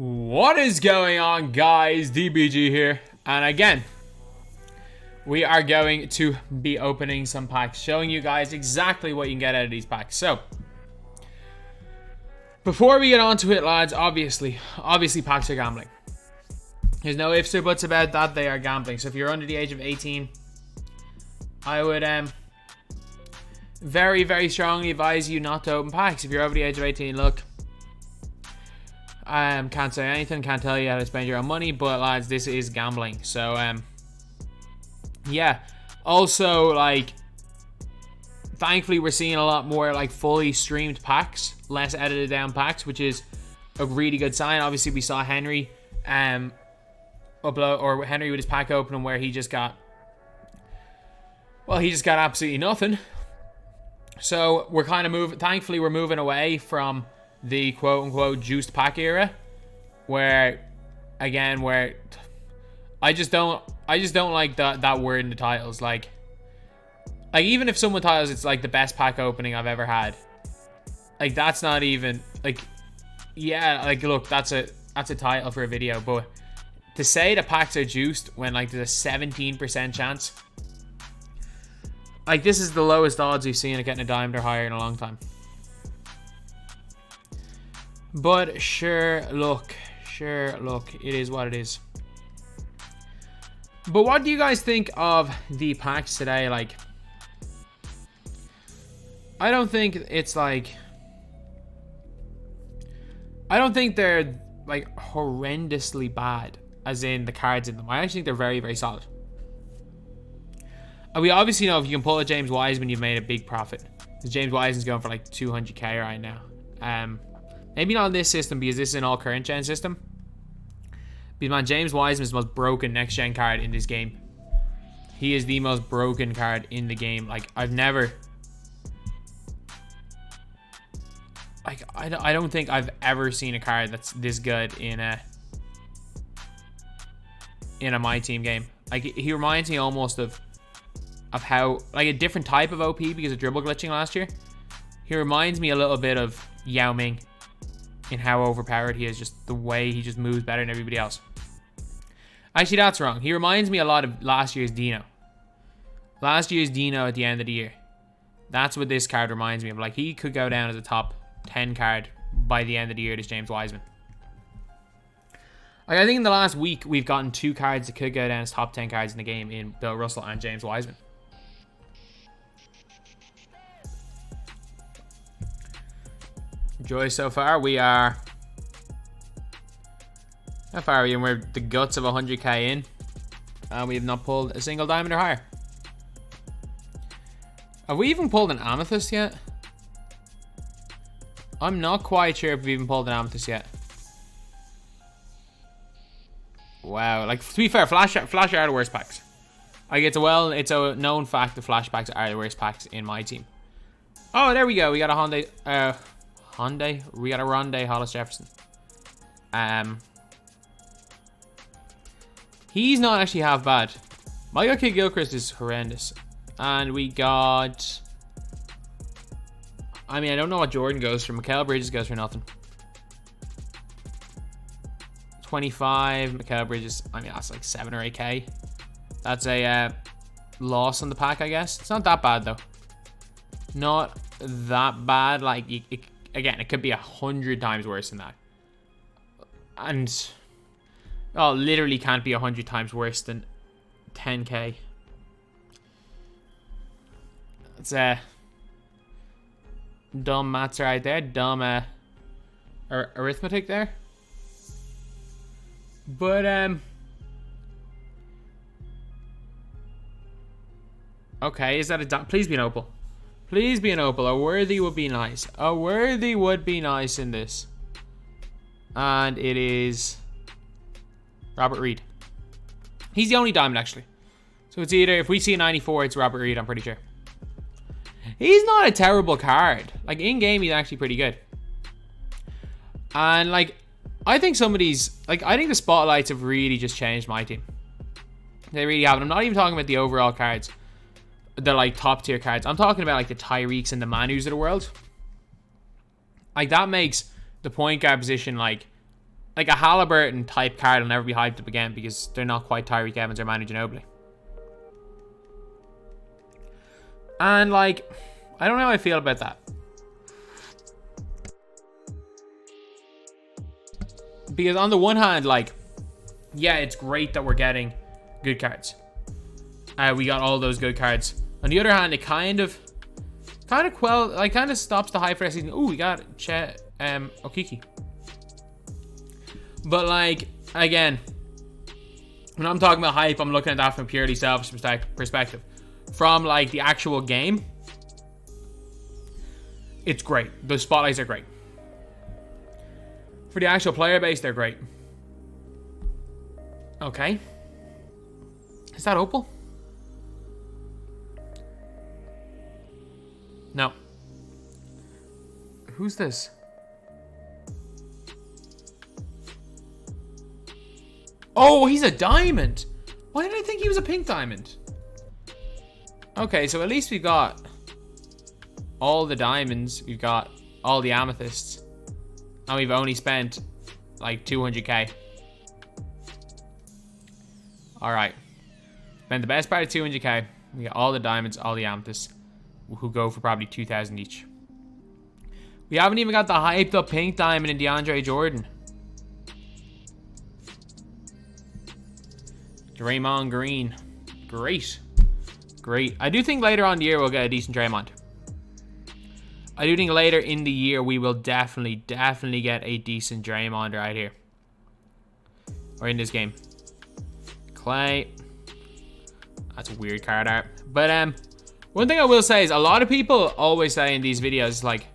What is going on, guys? DBG here, and again we are going to be opening some packs, showing you guys exactly what you can get out of these packs. So before we get on to it, lads, obviously packs are gambling. There's no ifs or buts about that. They are gambling. So if you're under the age of 18, I would very strongly advise you not to open packs. If you're over the age of 18, look, can't say anything, can't tell you how to spend your own money, but lads, this is gambling. So yeah. Also, like, thankfully we're seeing a lot more like fully streamed packs, less edited down packs, which is a really good sign. Obviously we saw Henry upload, or Henry with his pack opening, where he just got absolutely nothing. So we're kind of moving, thankfully we're moving away from the quote-unquote juiced pack era, where I just don't like that word in the titles. Like even if someone titles it's like the best pack opening I've ever had, like that's not even like, yeah, like look, that's a title for a video, but to say the packs are juiced when like there's a 17% chance, like this is the lowest odds we've seen of getting a diamond or higher in a long time. But sure, look, it is what it is. But what do you guys think of the packs today? Like, I don't think they're like horrendously bad, as in the cards in them. I actually think they're very solid. And we obviously know if you can pull a James Wiseman, you've made a big profit. James Wiseman's going for like 200k right now. Maybe not in this system, because this is an all current gen system. Because man, James Wiseman is the most broken next gen card in this game. He is the most broken card in the game. Like I've never, like I don't think I've ever seen a card that's this good in a my team game. Like he reminds me almost of how, like, a different type of OP because of dribble glitching last year. He reminds me a little bit of Yao Ming in how overpowered he is, just the way he just moves better than everybody else. Actually, that's wrong. He reminds me a lot of last year's Dino. Last year's Dino at the end of the year. That's what this card reminds me of. Like, he could go down as a top 10 card by the end of the year, this James Wiseman. Like, I think in the last week, we've gotten two cards that could go down as top 10 cards in the game in Bill Russell and James Wiseman. Joy so far. We are, how far are we in? We're the guts of 100k in, and we have not pulled a single diamond or higher. Have we even pulled an amethyst yet? I'm not quite sure if we've even pulled an amethyst yet. Wow, like, to be fair, flash are the worst packs. Like, it's a known fact that flash packs are the worst packs in my team. Oh, there we go. We got a we got a rondae hollis Jefferson. He's not actually half bad. My okeke gillchrist is horrendous. And we got, I mean, I don't know what Jordan goes for. Mikal Bridges goes for nothing. 25 Mikal Bridges. I mean, that's like 7 or 8k. That's a loss on the pack, I guess. It's not that bad though. Not that bad. Like, again, it could be 100 times worse than that. And, oh, literally can't be 100 times worse than 10k. It's dumb maths right there. Dumb arithmetic there. But, okay, is that a... Please be an opal. Please be an opal. A worthy would be nice. A worthy would be nice in this. And it is Robert Reid. He's the only diamond, actually. So it's either, if we see a 94, it's Robert Reid, I'm pretty sure. He's not a terrible card. Like, in-game, he's actually pretty good. And, like, I think some of these... Like, I think the spotlights have really just changed my team. They really have. And I'm not even talking about the overall cards. The, like, top tier cards. I'm talking about, like, the Tyreeks and the Manus of the world. Like, that makes the point guard position, like like a Halliburton type card will never be hyped up again because they're not quite Tyreek Evans or Manu Ginobili. And like, I don't know how I feel about that. Because on the one hand, like, yeah, it's great that we're getting good cards. We got all those good cards. On the other hand, it kind of stops the hype for the season. Ooh, we got Okeke. But like, again, when I'm talking about hype, I'm looking at that from purely selfish perspective. From like the actual game, it's great. The spotlights are great. For the actual player base, they're great. Okay. Is that opal? No. Who's this? Oh, he's a diamond. Why did I think he was a pink diamond? Okay, so at least we've got all the diamonds. We've got all the amethysts. And we've only spent like 200k. Alright. Spent the best part of 200k. We got all the diamonds, all the amethysts, who go for probably 2,000 each. We haven't even got the hyped up pink diamond in DeAndre Jordan. Draymond Green. Great. Great. I do think later on in the year we'll get a decent Draymond. I do think later in the year we will definitely get a decent Draymond right here. Or in this game. Clay. That's a weird card art. But one thing I will say is a lot of people always say in these videos, like,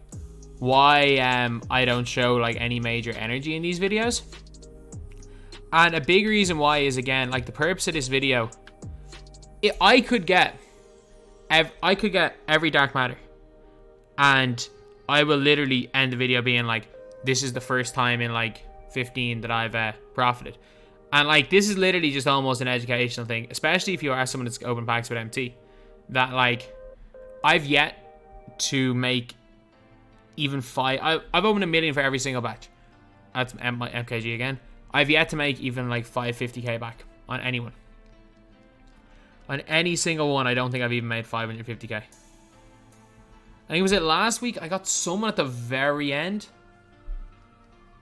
why I don't show like any major energy in these videos. And a big reason why is, again, like the purpose of this video, I could get every dark matter, and I will literally end the video being like, this is the first time in like 15 that I've profited. And like, this is literally just almost an educational thing, especially if you are someone that's open packs with MT, that like, I've yet to make even I've opened 1 million for every single batch. That's MKG again. I've yet to make even like 550k back on anyone. On any single one, I don't think I've even made 550k. I think, was it last week? I got someone at the very end.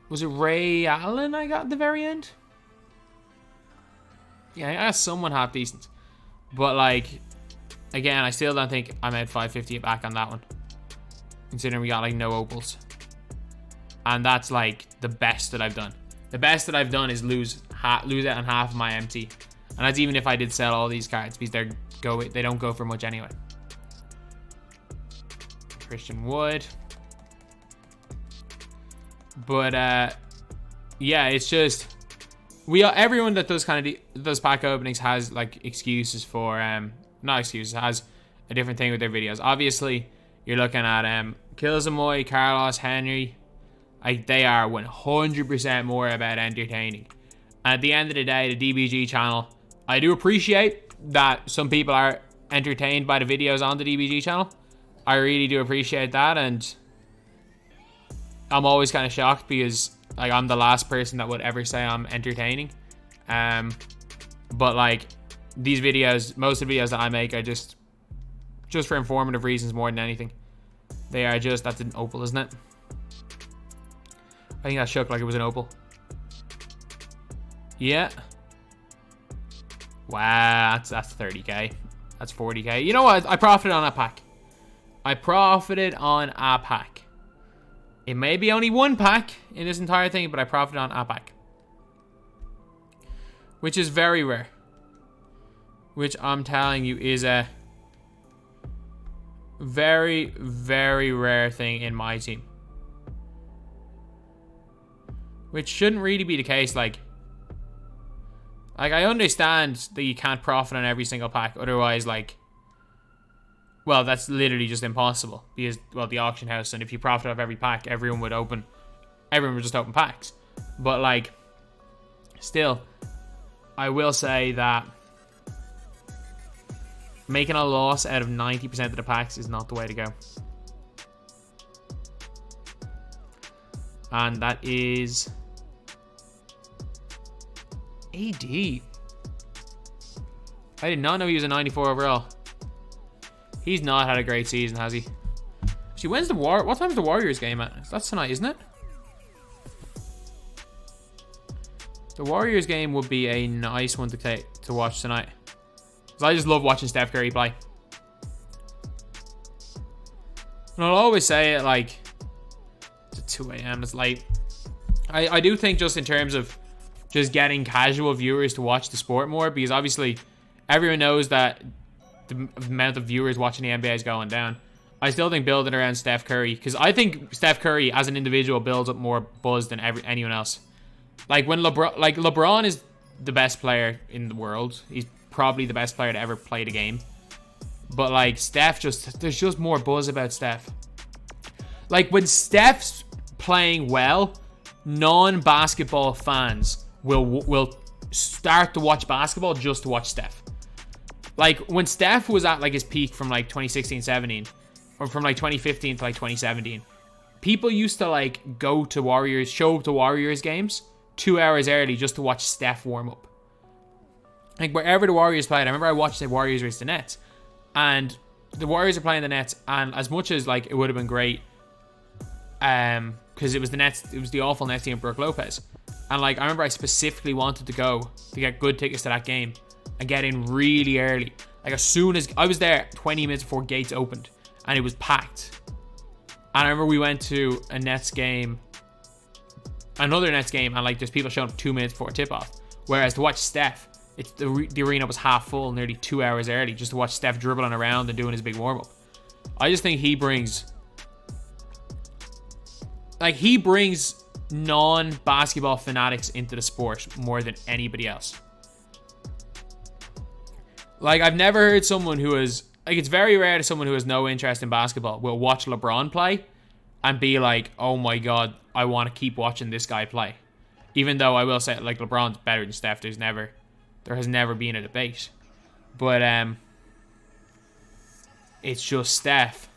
Was it Ray Allen I got at the very end? Yeah, I got someone half decent. But like, again, I still don't think I made 550 back on that one. Considering we got like no opals. And that's like the best that I've done. The best that I've done is lose out on half of my MT. And that's even if I did sell all these cards, because they don't go for much anyway. Christian Wood. But yeah, it's just everyone that does kind of those pack openings has like excuses for not excuses, has a different thing with their videos. Obviously, you're looking at Kilsamoy, Carlos, Henry. They are 100% more about entertaining. And at the end of the day, the DBG channel, I do appreciate that some people are entertained by the videos on the DBG channel. I really do appreciate that, and I'm always kind of shocked because like I'm the last person that would ever say I'm entertaining. But like these videos, most of the videos that I make are just for informative reasons more than anything. They are just, that's an opal, isn't it? I think that shook like it was an opal. Yeah. Wow, that's 30k. That's 40k. You know what? I profited on a pack. I profited on a pack. It may be only one pack in this entire thing, but I profited on a pack. Which is very rare. Which I'm telling you is a very, very rare thing in my team. Which shouldn't really be the case. Like I understand that you can't profit on every single pack. Otherwise, like, well, that's literally just impossible. Because, well, the auction house, and if you profit off every pack, everyone would just open packs. But, like, still, I will say that making a loss out of 90% of the packs is not the way to go. And that is AD. I did not know he was a 94 overall. He's not had a great season, has he? Actually, what time's the Warriors game at? That's tonight, isn't it? The Warriors game would be a nice one to watch tonight. Because I just love watching Steph Curry play. And I'll always say it like, it's at 2 a.m. It's late. I do think just in terms of just getting casual viewers to watch the sport more, because obviously everyone knows that the amount of viewers watching the NBA is going down. I still think building around Steph Curry, because I think Steph Curry as an individual builds up more buzz than anyone else. Like when LeBron is the best player in the world. He's probably the best player to ever play the game. But like Steph, there's just more buzz about Steph. Like when Steph's playing well, non-basketball fans will start to watch basketball just to watch Steph. Like when Steph was at like his peak from like 2016-17, or from like 2015 to like 2017, people used to like show up to Warriors games 2 hours early just to watch Steph warm up. Like wherever the Warriors played, I remember I watched the Warriors versus the Nets, and the Warriors are playing the Nets, and as much as like it would have been great, because it was the Nets, it was the awful Nets team of Brook Lopez, and like I remember I specifically wanted to go to get good tickets to that game and get in really early. Like as soon as I was there, 20 minutes before gates opened, and it was packed. And I remember we went to another Nets game, and like there's people showing up 2 minutes before tip off. Whereas to watch Steph, the arena was half full nearly 2 hours early just to watch Steph dribbling around and doing his big warm up. I just think he brings non-basketball fanatics into the sport more than anybody else. Like I've never heard someone who is like, it's very rare that someone who has no interest in basketball will watch LeBron play and be like, oh my god, I want to keep watching this guy play. Even though I will say, like, LeBron's better than Steph. There has never been a debate. But it's just Steph.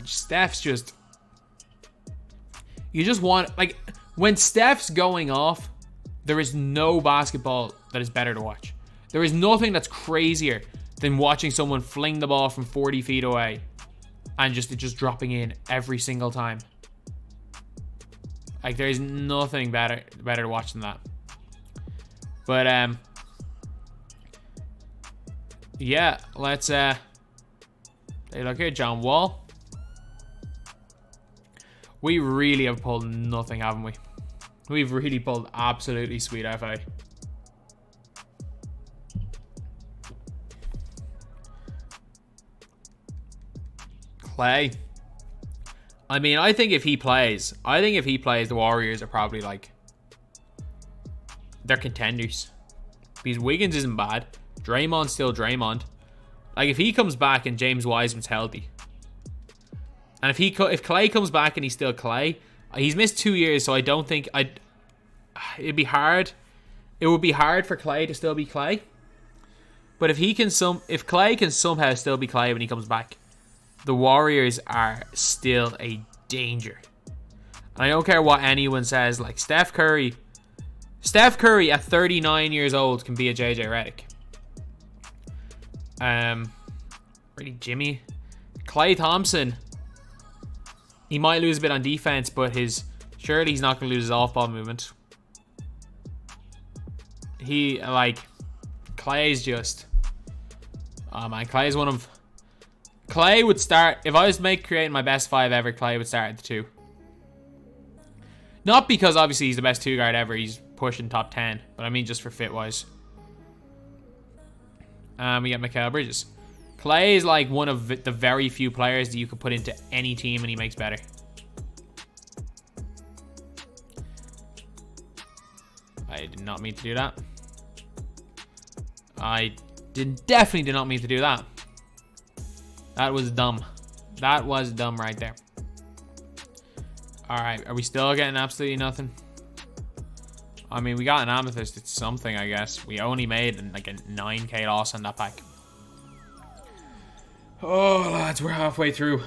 Steph's just, you just want, like, when Steph's going off, there is no basketball that is better to watch. There is nothing that's crazier than watching someone fling the ball from 40 feet away and just dropping in every single time. Like, there is nothing better to watch than that. But yeah, let's hey, look here, John Wall. We really have pulled nothing, haven't we? We've really pulled absolutely sweet FA. Clay. I mean, I think if he plays, the Warriors are probably like, they're contenders. Because Wiggins isn't bad. Draymond's still Draymond. Like, if he comes back and James Wiseman's healthy, and if Clay comes back and he's still Clay, he's missed 2 years, so I don't think it'd be hard. It would be hard for Clay to still be Clay. But if Clay can somehow still be Clay when he comes back, the Warriors are still a danger. And I don't care what anyone says, like Steph Curry at 39 years old can be a JJ Redick. Really, Jimmy. Klay Thompson, he might lose a bit on defense, but surely he's not going to lose his off-ball movement. Clay's just, oh man, Clay would start, if I was creating my best five ever, Clay would start at the 2. Not because obviously he's the best 2 guard ever, he's pushing top 10, but I mean just for fit wise. We get Mikal Bridges. Clay is like one of the very few players that you could put into any team and he makes better. I did not mean to do that. Definitely did not mean to do that. That was dumb. That was dumb right there. Alright, are we still getting absolutely nothing? I mean, we got an amethyst. It's something, I guess. We only made like a 9k loss on that pack. Oh, lads, we're halfway through.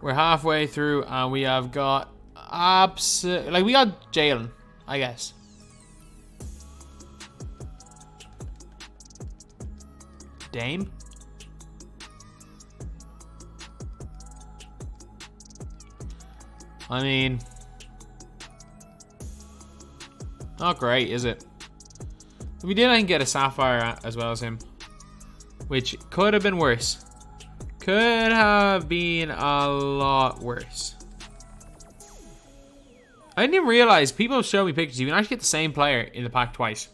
We're halfway through, and we have got Absolutely. Like, we got Jaylen, I guess. Dame? I mean, not great, is it? We didn't get a sapphire as well as him, which could have been worse. Could have been a lot worse. I didn't even realize, people show me pictures, you can actually get the same player in the pack twice.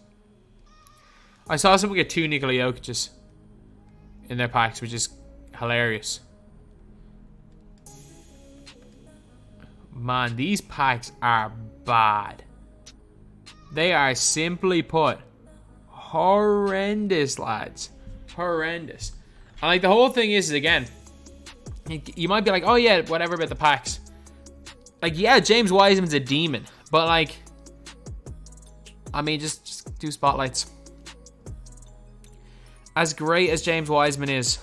I saw someone get 2 Nikola Jokic's in their packs, which is hilarious. Man, these packs are bad. They are, simply put, horrendous, lads. Horrendous. And like, the whole thing is again, you might be like, oh yeah, whatever about the packs. Like, yeah, James Wiseman's a demon, but like, I mean, just do spotlights. As great as James Wiseman is,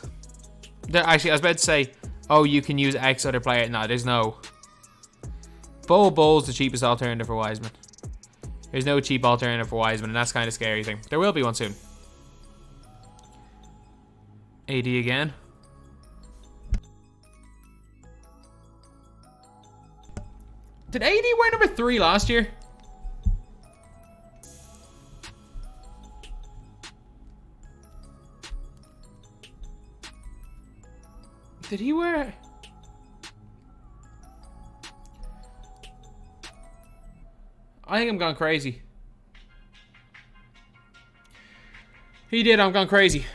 actually, I was about to say, oh, you can use X other player. No, there's no. Bol Bol's the cheapest alternative for Wiseman. There's no cheap alternative for Wiseman, and that's kind of scary thing. There will be one soon. AD again. Did AD wear number 3 last year? Did he wear... I think I'm gone crazy. He did, I'm gone crazy.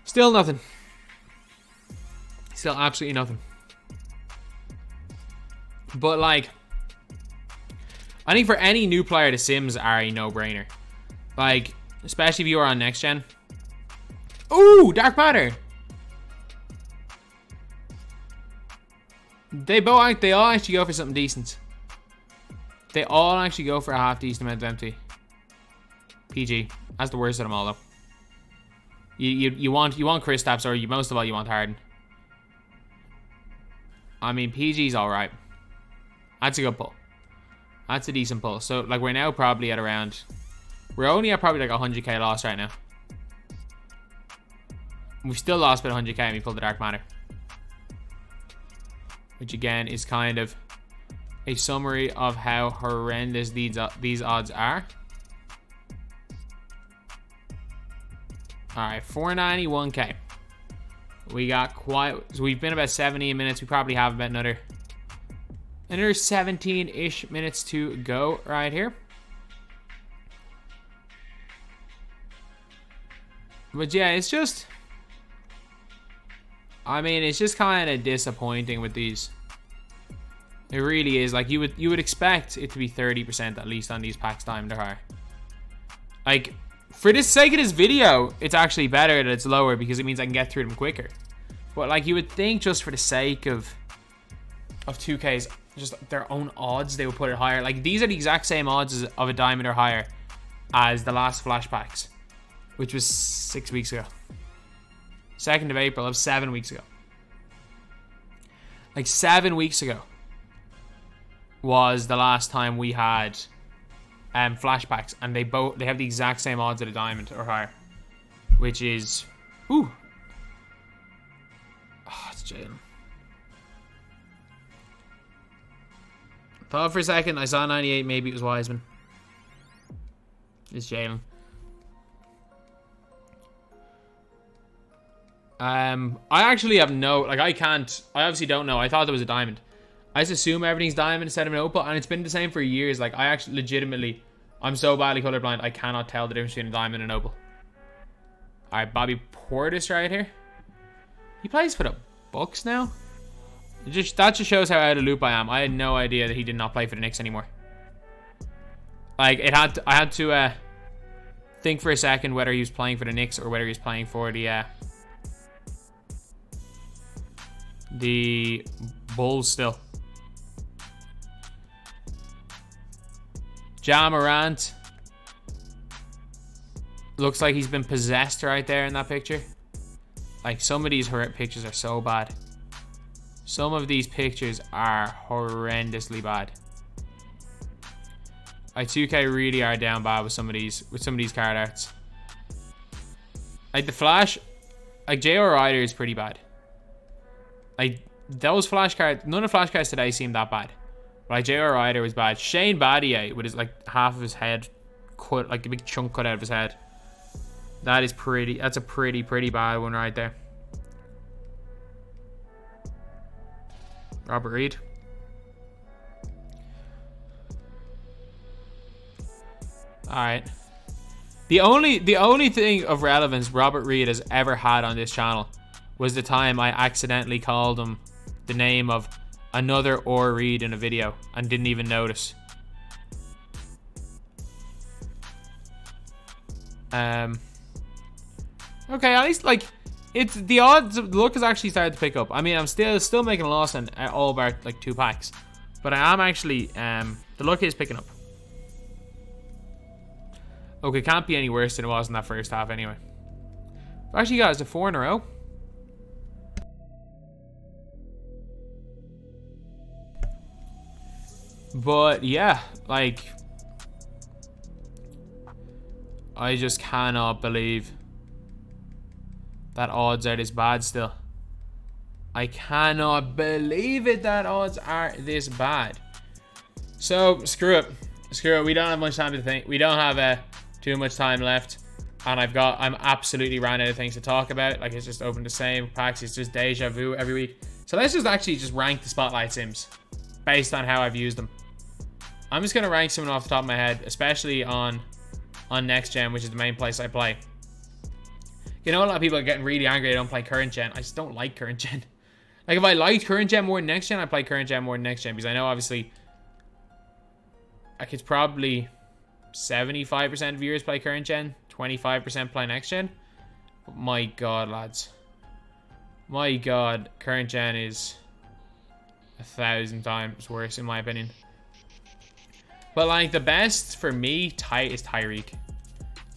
Still nothing. Still absolutely nothing. But like, I think for any new player, the Sims are a no-brainer. Like, especially if you are on next gen. Ooh, Dark Matter. They all actually go for something decent. They all actually go for a half decent amount of empty. PG. That's the worst of them all, though. You want Kristaps, or most of all you want Harden. I mean, PG's all right. That's a good pull. That's a decent pull. So like, we're now probably at around. We're only at probably like 100k loss right now. We've still lost about 100k and we pulled the Dark Matter. Which again is kind of a summary of how horrendous these odds are. Alright, 491k. We got so we've been about 70 minutes. We probably have about another 17-ish minutes to go right here. But yeah, it's just, I mean, it's just kind of disappointing with these. It really is. Like, you would expect it to be 30% at least on these packs timed or higher. Like, for the sake of this video, it's actually better that it's lower because it means I can get through them quicker. But like, you would think just for the sake of 2Ks, just their own odds, they would put it higher. Like, these are the exact same odds of a diamond or higher as the last flash packs, which was 6 weeks ago. 2nd of April of 7 weeks ago. Like, 7 weeks ago was the last time we had flashbacks, and they have the exact same odds at a diamond or higher, which is, ooh, oh, it's Jaylen. Thought for a second I saw 98, maybe it was Wiseman. It's Jaylen. I actually have no, like, I obviously don't know. I thought there was a diamond. I just assume everything's diamond instead of an opal, and it's been the same for years. Like, I actually legitimately, I'm so badly colorblind, I cannot tell the difference between a diamond and an opal. Alright, Bobby Portis right here. He plays for the Bucks now? That just shows how out of loop I am. I had no idea that he did not play for the Knicks anymore. Like, I had to think for a second whether he was playing for the Knicks or whether he was playing for the Bulls still. Ja Morant looks like he's been possessed right there in that picture. Like, some of these pictures are so bad. Some of these pictures are horrendously bad. Like, 2K really are down bad with some of these card arts. Like, the Flash, like, J.R. Ryder is pretty bad. Like, those Flash cards, none of the Flash cards today seem that bad. But, like, J.R. Ryder was bad. Shane Battier with his, like, half of his head cut, like, a big chunk cut out of his head. That's a pretty bad one right there. Robert Reid. Alright. The only thing of relevance Robert Reid has ever had on this channel was the time I accidentally called him the name of another or Reid in a video and didn't even notice. Okay, at least, like, it's the odds. The luck has actually started to pick up. I mean, I'm still making a loss on all about like 2 packs, but I am actually the luck is picking up. Okay, can't be any worse than it was in that first half anyway. Actually, guys, a 4 in a row. But yeah, like, I just cannot believe that odds are this bad still. I cannot believe it that odds are this bad. So screw it. We don't have much time to think. We don't have too much time left, and I'm absolutely ran out of things to talk about. Like, it's just open the same packs. It's just deja vu every week. So let's just actually just rank the spotlight sims based on how I've used them. I'm just gonna rank someone off the top of my head, especially on next gen, which is the main place I play. You know, a lot of people are getting really angry I don't play current gen. I just don't like current gen. Like, if I liked current gen more than next gen, I play current gen more than next gen, because I know obviously like, it's probably 75% of viewers play current gen, 25% play next gen. But my god, lads, my god, current gen is 1,000 times worse in my opinion. But like, the best for me is Tyreek.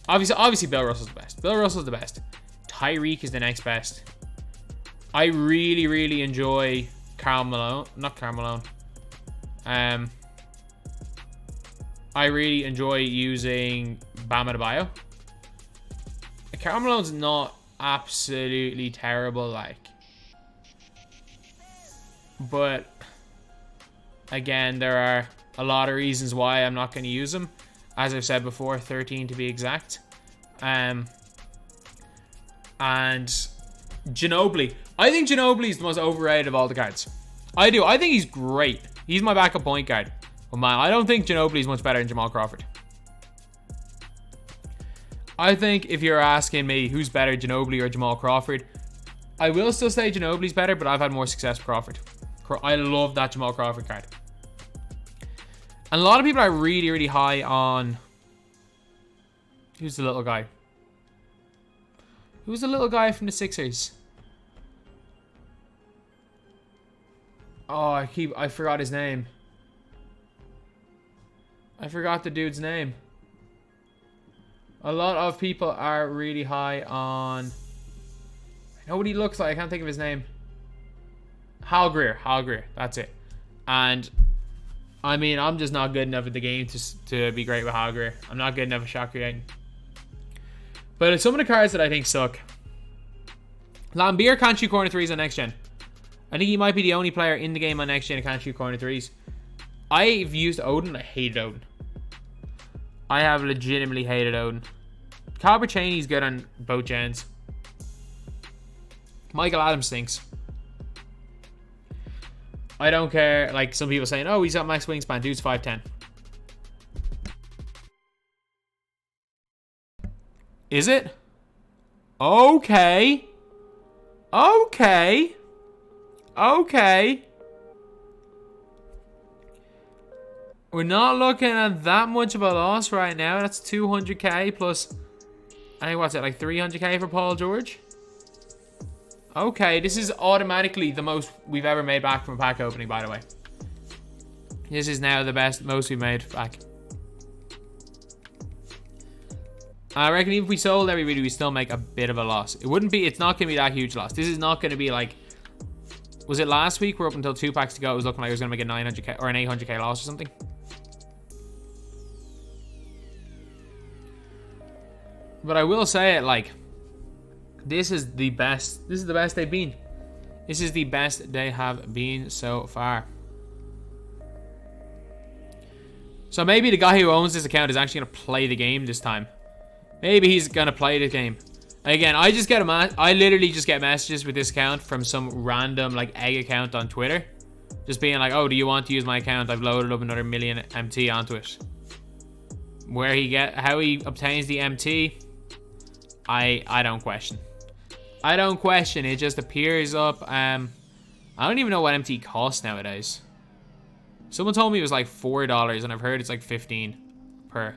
Obviously Bill Russell's the best. Tyreek is the next best. I really enjoy Karl Malone. Not Karl Malone. I really enjoy using Bam Adebayo. Karl Malone's not absolutely terrible, like. But again, there are a lot of reasons why I'm not going to use him. As I've said before, 13 to be exact. And Ginobili. I think Ginobili is the most overrated of all the cards. I do. I think he's great. He's my backup point guard. But man, I don't think Ginobili is much better than Jamal Crawford. I think if you're asking me who's better, Ginobili or Jamal Crawford, I will still say Ginobili's better, but I've had more success with Crawford. I love that Jamal Crawford card. And a lot of people are really high on... Who's the little guy? Who's the little guy from the Sixers? Oh, I forgot his name. I forgot the dude's name. A lot of people are really high on... I know what he looks like. I can't think of his name. Hal Greer. That's it. And... I mean, I'm just not good enough at the game to be great with Hal Greer. I'm not good enough at shot creating. But some of the cards that I think suck. Lambeer can't shoot corner threes on next gen. I think he might be the only player in the game on next gen who can't shoot corner threes. I've used Odin. I hated Odin. I have legitimately hated Odin. Calbert Cheney's good on both gens. Michael Adams stinks. I don't care. Like, some people saying, oh, he's got max wingspan. Dude's 5'10". Is it? Okay. We're not looking at that much of a loss right now. That's 200k plus, I think, what's it, like 300k for Paul George? Okay, this is automatically the most we've ever made back from a pack opening, by the way. This is now the most we've made back. I reckon even if we sold everybody, we still make a bit of a loss. It's not going to be that huge loss. This is not going to be like, was it last week? We're up until 2 packs to go. It was looking like it was going to make a 900k or an 800k loss or something. But I will say it, like, this is the best they've been. This is the best they have been so far. So maybe the guy who owns this account is actually going to play the game this time. Maybe he's going to play the game. Again, I literally just get messages with this account from some random, like, egg account on Twitter. Just being like, oh, do you want to use my account? I've loaded up another million MT onto it. How he obtains the MT, I don't question. I don't question. It just appears up. I don't even know what MT costs nowadays. Someone told me it was like $4, and I've heard it's like 15 per.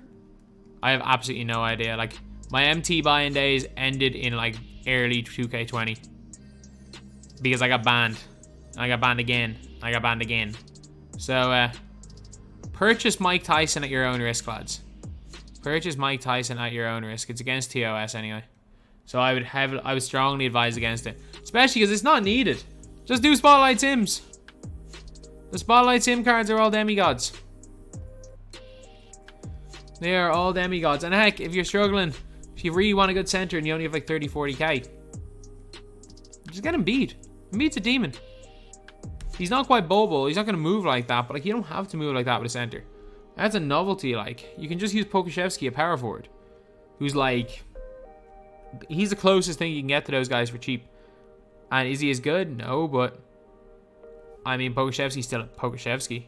I have absolutely no idea. Like, my MT buying days ended in like early 2K20 because I got banned. I got banned again. I got banned again. So, purchase Mike Tyson at your own risk, lads. Purchase Mike Tyson at your own risk. It's against TOS anyway. So I would strongly advise against it. Especially because it's not needed. Just do Spotlight Sims. The Spotlight Sim cards are all demigods. They are all demigods. And heck, if you're struggling, if you really want a good center and you only have like 30, 40k, just get him beat. Embiid's a demon. He's not quite Bobo. He's not going to move like that, but like, you don't have to move like that with a center. That's a novelty. Like, you can just use Pokuševski, a power forward, who's like, he's the closest thing you can get to those guys for cheap. And is he as good? No, but I mean, Pokuševski's still a Pokuševski.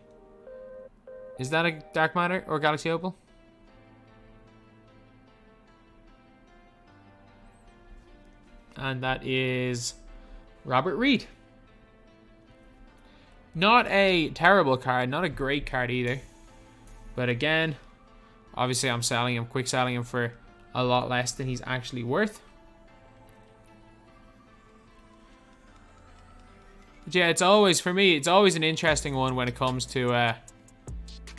Is that a Dark Matter or Galaxy Opal? And that is Robert Reid. Not a terrible card, not a great card either. But again, obviously I'm selling him, quick selling him for a lot less than he's actually worth. But yeah, it's always, for me, it's always an interesting one when it comes to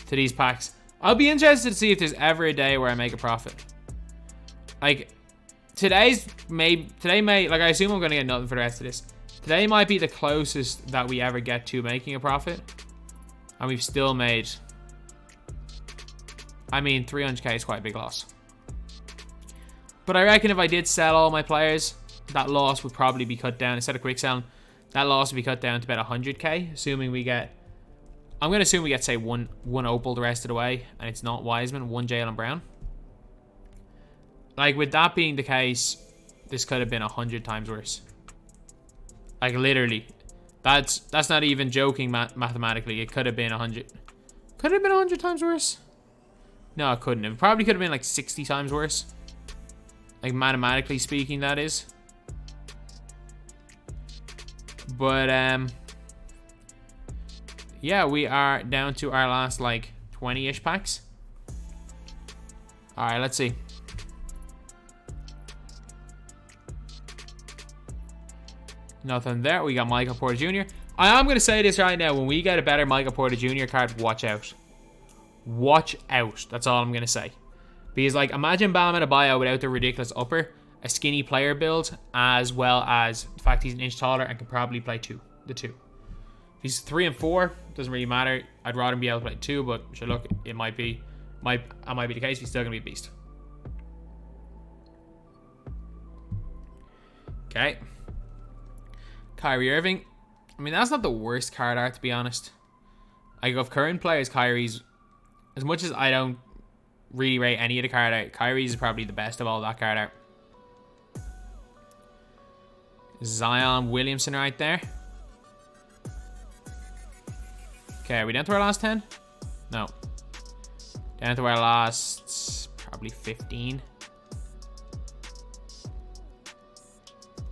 these packs. I'll be interested to see if there's ever a day where I make a profit. Like, today may, like, I assume I'm going to get nothing for the rest of this. Today might be the closest that we ever get to making a profit. And we've still made, I mean, 300k is quite a big loss. But I reckon if I did sell all my players, that loss would probably be cut down. Instead of quick selling, that loss would be cut down to about 100k. Assuming we get, I'm going to assume we get, say, one opal the rest of the way. And it's not Wiseman, one Jaylen Brown. Like, with that being the case, this could have been 100 times worse. Like, literally. That's not even joking mathematically. It could have been 100. Could it have been 100 times worse? No, it couldn't have. It probably could have been like 60 times worse. Like, mathematically speaking, that is. But, yeah, we are down to our last, like, 20-ish packs. Alright, let's see. Nothing there. We got Michael Porter Jr. I am going to say this right now. When we get a better Michael Porter Jr. card, watch out. Watch out. That's all I'm going to say. Because, like, imagine Bam Adebayo without the ridiculous upper, a skinny player build, as well as the fact he's an inch taller and can probably play the two. If he's 3 and 4, doesn't really matter. I'd rather him be able to play 2, but sure, look, it might be the case. He's still going to be a beast. Okay. Kyrie Irving. I mean, that's not the worst card art, to be honest. Like, of current players, Kyrie's, as much as I don't really rate any of the card art, Kyrie's is probably the best of all that card art. Zion Williamson right there. Okay, are we down to our last 10? No. Down to our last, probably 15.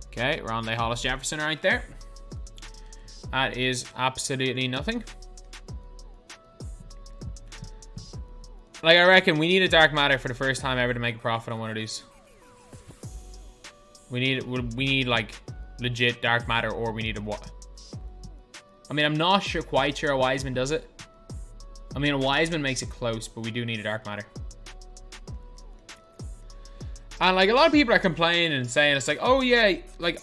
Okay, rondae, Hollis, Jefferson right there. That is absolutely nothing. Like, I reckon we need a Dark Matter for the first time ever to make a profit on one of these. We need like legit Dark Matter, or we need a what? I mean, I'm not quite sure a Wiseman does it. I mean, a Wiseman makes it close, but we do need a Dark Matter. And like a lot of people are complaining and saying it's like, oh yeah, like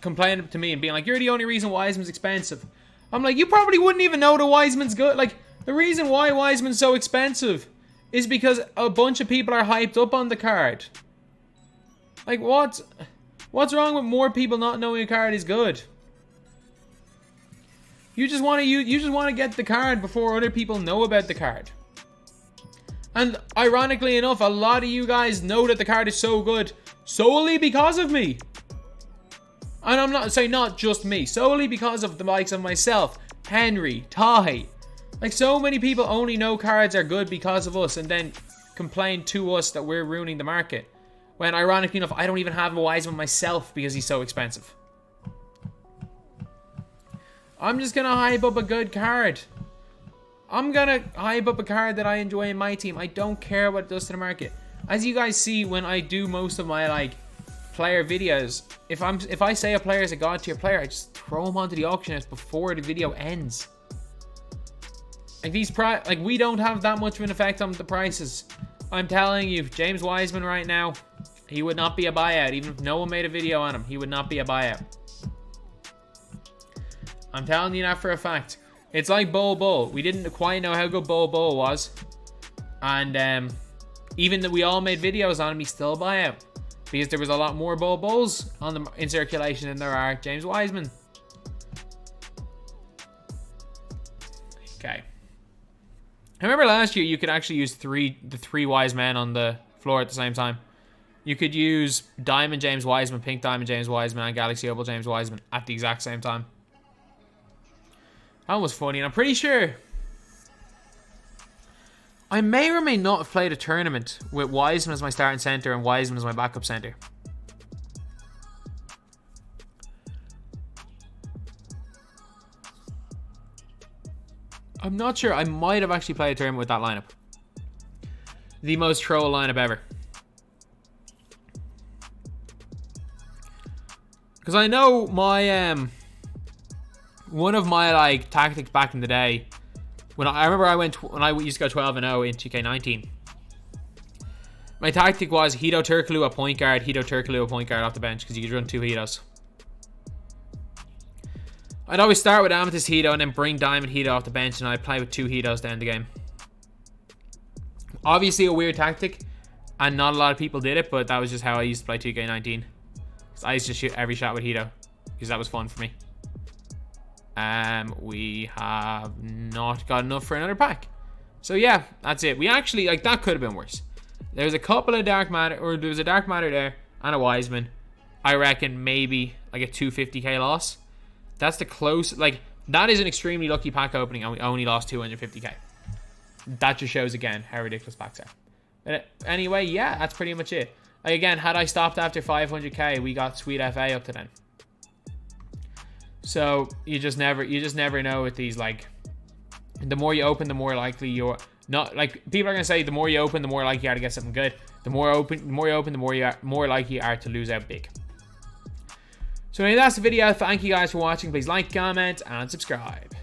complaining to me and being like, you're the only reason Wiseman's expensive. I'm like, you probably wouldn't even know the Wiseman's good. Like, the reason why Wiseman's so expensive is because a bunch of people are hyped up on the card. Like, what's wrong with more people not knowing a card is good? You just want to get the card before other people know about the card. And ironically enough, a lot of you guys know that the card is so good solely because of me. And I'm not saying not just me, solely because of the likes of myself, Henry, Tahi. Like, so many people only know cards are good because of us and then complain to us that we're ruining the market. When ironically enough, I don't even have a Wiseman myself because he's so expensive. I'm just gonna hype up a good card. I'm gonna hype up a card that I enjoy in my team. I don't care what it does to the market. As you guys see when I do most of my like player videos, if I say a player is a god tier player, I just throw him onto the auction house before the video ends. Like we don't have that much of an effect on the prices. I'm telling you, James Wiseman right now, he would not be a buyout. Even if no one made a video on him, he would not be a buyout. I'm telling you that for a fact. It's like Bull. We didn't quite know how good Bull was. And even that we all made videos on him, he's still a buyout. Because there was a lot more Bulls in circulation than there are James Wiseman. Okay. I remember last year you could actually use the three wise men on the floor at the same time. You could use Diamond James Wiseman, Pink Diamond James Wiseman, and Galaxy Opal James Wiseman at the exact same time. That was funny, and I'm pretty sure I may or may not have played a tournament with Wiseman as my starting center and Wiseman as my backup center. I'm not sure. I might have actually played a tournament with that lineup. The most troll lineup ever. Because I know my one of my like tactics back in the day, when I used to go 12-0 in 2K19. My tactic was Hito Turkoglu at point guard, Hito Turkoglu at point guard off the bench because you could run 2 Hitos. I'd always start with Amethyst Hito and then bring Diamond Hito off the bench, and I'd play with 2 Hitos to end the game. Obviously a weird tactic, and not a lot of people did it, but that was just how I used to play 2K19. I used to shoot every shot with Hito because that was fun for me. We have not got enough for another pack. So yeah, that's it. We actually, like, that could have been worse. There was a couple of dark matter, or there was a dark matter there and a Wiseman. I reckon maybe like a 250k loss. That's the close, like, that is an extremely lucky pack opening, and we only lost 250k. That just shows again how ridiculous packs are. But anyway, yeah, that's pretty much it. Like, again, had I stopped after 500k, we got sweet FA up to then. So you just never know with these. Like, the more you open, the more likely you're not. Like, people are gonna say the more you open, the more likely you are to get something good. The more you open, the more likely you are to lose out big. So anyway, that's the video. Thank you guys for watching. Please like, comment, and subscribe.